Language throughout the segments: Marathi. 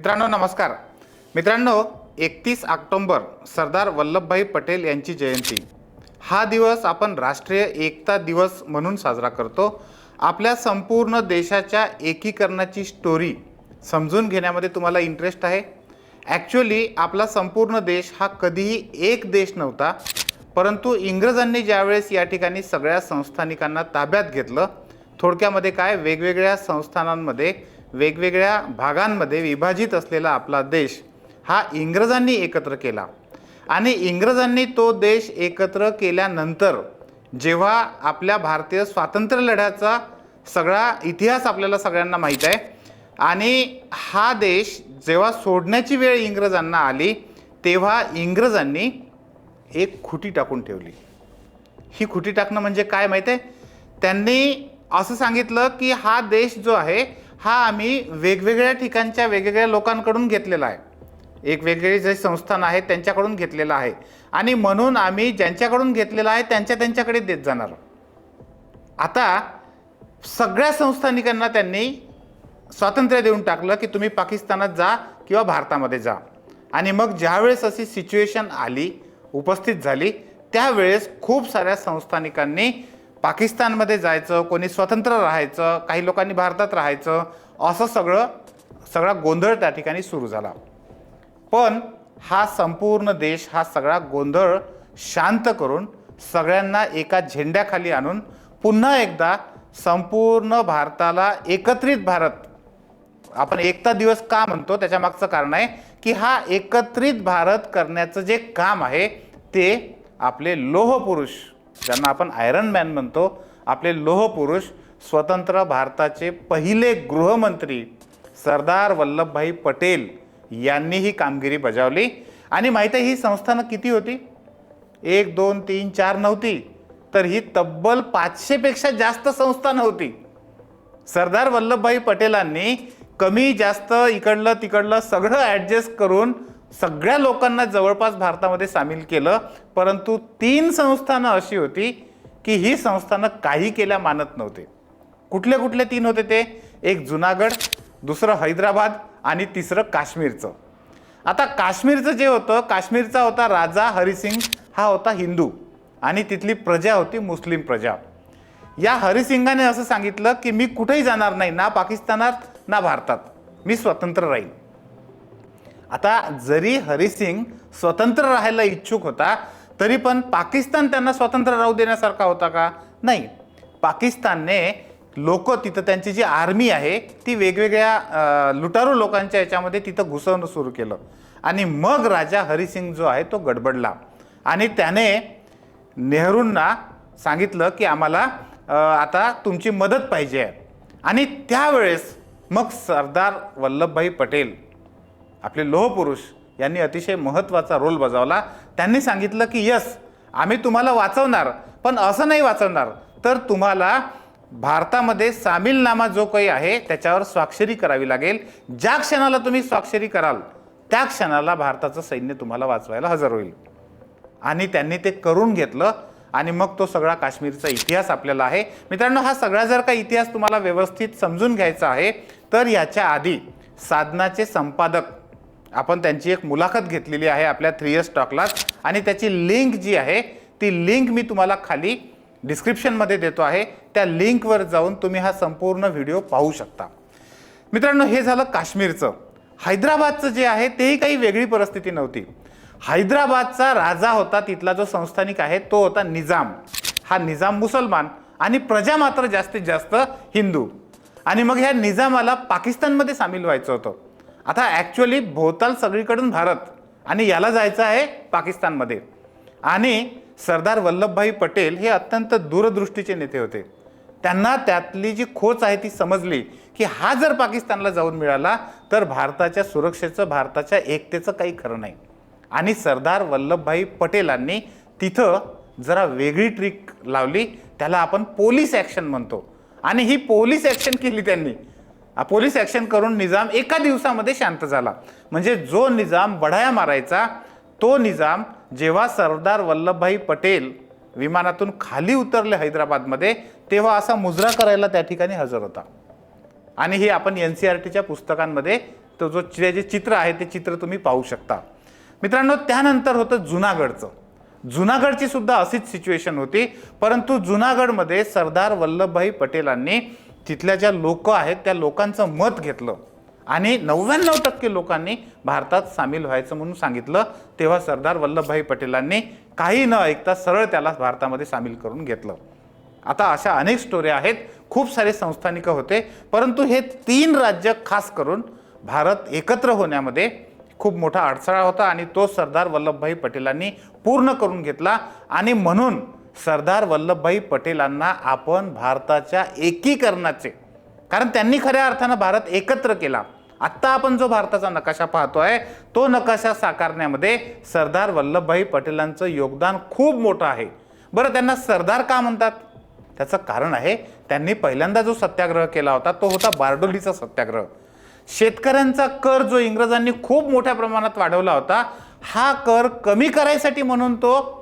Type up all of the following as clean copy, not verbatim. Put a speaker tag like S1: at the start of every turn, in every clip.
S1: मित्रांनो नमस्कार। मित्रांनो 31 ऑक्टोबर सरदार वल्लभभाई पटेल यांची जयंती। हा दिवस आपण राष्ट्रीय एकता दिवस म्हणून साजरा करतो। आपल्या संपूर्ण देशाच्या एकीकरणाची स्टोरी समजून घेण्यामध्ये तुम्हाला इंटरेस्ट आहे? ॲक्च्युअली आपला संपूर्ण देश हा कधीही एक देश नव्हता, परंतु इंग्रजांनी ज्यावेळेस या ठिकाणी सगळ्या संस्थानिकांना ताब्यात घेतलं, थोडक्यामध्ये काय वेगवेगळ्या संस्थानांमध्ये वेगवेगळ्या भागांमध्ये विभाजित असलेला आपला देश हा इंग्रजांनी एकत्र केला। आणि इंग्रजांनी तो देश एकत्र केल्यानंतर जेव्हा आपल्या भारतीय स्वातंत्र्य लढ्याचा सगळा इतिहास आपल्याला सगळ्यांना माहीत आहे, आणि हा देश जेव्हा सोडण्याची वेळ इंग्रजांना आली तेव्हा इंग्रजांनी एक खुटी टाकून ठेवली। ही खुटी टाकणं म्हणजे काय माहिती आहे? त्यांनी असं सांगितलं की हा देश जो आहे हा आम्ही वेगवेगळ्या ठिकाणच्या वेगवेगळ्या लोकांकडून घेतलेला आहे, एक वेगवेगळे जे संस्थान आहेत त्यांच्याकडून घेतलेला आहे, आणि म्हणून आम्ही ज्यांच्याकडून घेतलेला आहे त्यांच्याकडे देत जाणार। आता सगळ्या संस्थानिकांना त्यांनी स्वातंत्र्य देऊन टाकलं की तुम्ही पाकिस्तानात जा किंवा भारतामध्ये जा। आणि मग ज्यावेळेस अशी सिच्युएशन आली, उपस्थित झाली, त्यावेळेस खूप साऱ्या संस्थानिकांनी पाकिस्तानमध्ये जायचं, कोणी स्वतंत्र राहायचं, काही लोकांनी भारतात राहायचं, असं सगळा गोंधळ त्या ठिकाणी सुरू झाला। पण हा संपूर्ण देश हा सगळा गोंधळ शांत करून सगळ्यांना एका झेंड्याखाली आणून पुन्हा एकदा संपूर्ण भारताला एकत्रित भारत, आपण एकता दिवस का म्हणतो त्याच्या मागचं कारण आहे की हा एकत्रित भारत करण्याचं जे काम आहे ते आपले लोह पुरुष, ज्यांना आपण आयरन मॅन म्हणतो, आपले लोह पुरुष स्वतंत्र भारताचे पहिले गृहमंत्री सरदार वल्लभभाई पटेल यांनी ही कामगिरी बजावली। आणि माहिती आहे ही संस्थानं किती होती? 1 2 3 4 नव्हती, तर ही तब्बल 500 पेक्षा जास्त संस्थानं होती। सरदार वल्लभभाई पटेलांनी कमी जास्त इकडलं तिकडलं सगळं ॲडजस्ट करून सगळ्या लोकांना जवळपास भारतामध्ये सामील केलं। परंतु 3 संस्थानं अशी होती की ही संस्थानं काही केल्या मानत नव्हते। कुठले कुठले 3 होते ते? एक जुनागड, दुसरं हैदराबाद आणि तिसरं काश्मीरचं। आता काश्मीरचं जे होतं, काश्मीरचा होता राजा हरिसिंग, हा होता हिंदू आणि तिथली प्रजा होती मुस्लिम प्रजा। या हरिसिंगाने असं सांगितलं की मी कुठेही जाणार नाही, ना पाकिस्तानात ना भारतात, मी स्वतंत्र राहील। आता जरी हरिसिंग स्वतंत्र राहायला इच्छुक होता तरी पण पाकिस्तान त्यांना स्वतंत्र राहू देण्यासारखा होता का? नाही। पाकिस्तानने लोक तिथं, त्यांची जी आर्मी आहे ती वेगवेगळ्या लुटारू लोकांच्या याच्यामध्ये तिथं घुसवणं सुरू केलं। आणि मग राजा हरिसिंग जो आहे तो गडबडला आणि त्याने नेहरूंना सांगितलं की आम्हाला आता तुमची मदत पाहिजे आहे। आणि त्यावेळेस मग सरदार वल्लभभाई पटेल, आपले लोहपुरुष, यांनी अतिशय महत्त्वाचा रोल बजावला। त्यांनी सांगितलं की यस, आम्ही तुम्हाला वाचवणार, पण असं नाही वाचवणार, तर तुम्हाला भारतामध्ये सामीलनामा जो काही आहे त्याच्यावर स्वाक्षरी करावी लागेल। ज्या क्षणाला तुम्ही स्वाक्षरी कराल त्या क्षणाला भारताचं सैन्य तुम्हाला वाचवायला हजर होईल। आणि त्यांनी ते करून घेतलं आणि मग तो सगळा काश्मीरचा इतिहास आपल्याला आहे। मित्रांनो, हा सगळा जर का इतिहास तुम्हाला व्यवस्थित समजून घ्यायचा आहे तर याच्या आधी साधनाचे संपादक, आपण त्यांची एक मुलाखत घेतलेली आहे आपल्या 3S टॉकला, आणि त्याची लिंक जी आहे ती लिंक मी तुम्हाला खाली डिस्क्रिप्शनमध्ये देतो आहे। त्या लिंकवर जाऊन तुम्ही हा संपूर्ण व्हिडिओ पाहू शकता। मित्रांनो, हे झालं काश्मीरचं। हैदराबादचं जे आहे तेही काही वेगळी परिस्थिती नव्हती। हैदराबादचा राजा होता, तिथला जो संस्थानिक आहे तो होता निजाम। हा निजाम मुसलमान आणि प्रजा मात्र जास्तीत जास्त हिंदू। आणि मग ह्या निजामाला पाकिस्तानमध्ये सामील व्हायचं होतं। आता ॲक्च्युअली भोवताल सगळीकडून भारत आणि याला जायचं आहे पाकिस्तानमध्ये। आणि सरदार वल्लभभाई पटेल हे अत्यंत दूरदृष्टीचे नेते होते। त्यांना त्यातली जी खोच आहे ती समजली की हा जर पाकिस्तानला जाऊन मिळाला तर भारताच्या सुरक्षेचं, भारताच्या एकतेचं काही खरं नाही। आणि सरदार वल्लभभाई पटेलांनी तिथं जरा वेगळी ट्रिक लावली, त्याला आपण पोलीस ॲक्शन म्हणतो। आणि ही पोलीस ॲक्शन केली त्यांनी। पोलीस ॲक्शन करून निजाम एका दिवसामध्ये शांत झाला। म्हणजे जो निजाम बढाया मारायचा तो निजाम जेव्हा सरदार वल्लभभाई पटेल विमानातून खाली उतरले हैदराबादमध्ये तेव्हा असा मुजरा करायला त्या ठिकाणी हजर होता। आणि हे आपण NCERTच्या पुस्तकांमध्ये तो जो जे चित्र आहे ते चित्र तुम्ही पाहू शकता मित्रांनो. त्यानंतर होतं जुनागडचं. जुनागडची सुद्धा अशीच सिच्युएशन होती, परंतु जुनागडमध्ये सरदार वल्लभभाई पटेलांनी तिथल्या ज्या लोक आहेत त्या लोकांचं मत घेतलं आणि 99% लोकांनी भारतात सामील व्हायचं म्हणून सांगितलं. तेव्हा सरदार वल्लभभाई पटेलांनी काही न ऐकता सरळ त्याला भारतामध्ये सामील करून घेतलं. आता अशा अनेक स्टोऱ्या आहेत, खूप सारे संस्थानिक होते, परंतु हे 3 राज्य खास करून भारत एकत्र होण्यामध्ये खूप मोठा अडथळा होता आणि तो सरदार वल्लभभाई पटेलांनी पूर्ण करून घेतला. आणि म्हणून सरदार वल्लभभाई पटेलांना आपण भारताच्या एकीकरणाचे, कारण त्यांनी खऱ्या अर्थानं भारत एकत्र केला. आत्ता आपण जो भारताचा नकाशा पाहतोय तो नकाशा साकारण्यामध्ये सरदार वल्लभभाई पटेलांचं योगदान खूप मोठं आहे. बरं, त्यांना सरदार का म्हणतात? त्याचं कारण आहे, त्यांनी पहिल्यांदा जो सत्याग्रह केला होता तो होता बारडोलीचा सत्याग्रह. शेतकऱ्यांचा कर जो इंग्रजांनी खूप मोठ्या प्रमाणात वाढवला होता, हा कर कमी करायसाठी म्हणून तो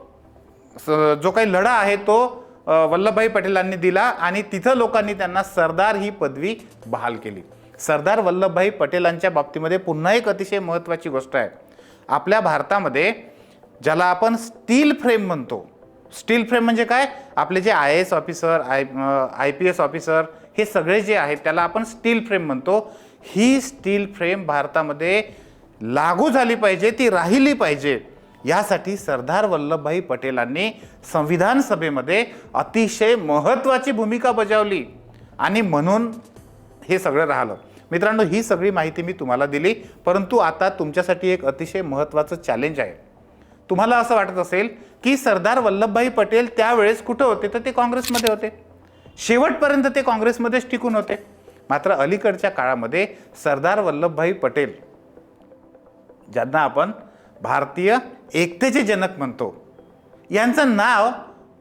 S1: जो काही लढा आहे तो वल्लभभाई पटेलांनी दिला आणि तिथं लोकांनी त्यांना सरदार ही पदवी बहाल केली. सरदार वल्लभभाई पटेलांच्या बाबतीमध्ये पुन्हा एक अतिशय महत्त्वाची गोष्ट आहे. आपल्या भारतामध्ये ज्याला आपण स्टील फ्रेम म्हणतो, स्टील फ्रेम म्हणजे काय? आपले जे IAS ऑफिसर, IPS ऑफिसर हे सगळे जे आहेत त्याला आपण स्टील फ्रेम म्हणतो. ही स्टील फ्रेम भारतामध्ये लागू झाली पाहिजे, ती राहिली पाहिजे, यासाठी सरदार वल्लभभाई पटेलांनी संविधान सभेमध्ये अतिशय महत्त्वाची भूमिका बजावली आणि म्हणून हे सगळं राहिलं. मित्रांनो, ही सगळी माहिती मी तुम्हाला दिली, परंतु आता तुमच्यासाठी एक अतिशय महत्त्वाचं चॅलेंज आहे. तुम्हाला असं वाटत असेल की सरदार वल्लभभाई पटेल त्यावेळेस कुठं होते? तर ते काँग्रेसमध्ये होते, शेवटपर्यंत ते काँग्रेसमध्येच टिकून होते. मात्र अलीकडच्या काळामध्ये सरदार वल्लभभाई पटेल, ज्यांना आपण भारतीय एकतेचे जनक म्हणतो, यांचं नाव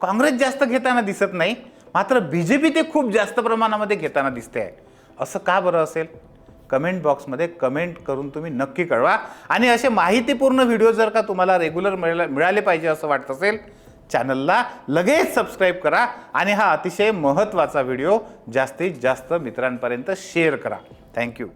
S1: काँग्रेस जास्त घेताना दिसत नाही, मात्र BJP ते खूप जास्त प्रमाणामध्ये घेताना दिसते आहे. असं का बरं असेल? कमेंट बॉक्समध्ये कमेंट करून तुम्ही नक्की कळवा. आणि असे माहितीपूर्ण व्हिडिओ जर का तुम्हाला रेग्युलर मिळाले पाहिजे असं वाटत असेल, चॅनलला लगेच सबस्क्राईब करा आणि हा अतिशय महत्त्वाचा व्हिडिओ जास्तीत जास्त मित्रांपर्यंत शेअर करा. थँक्यू.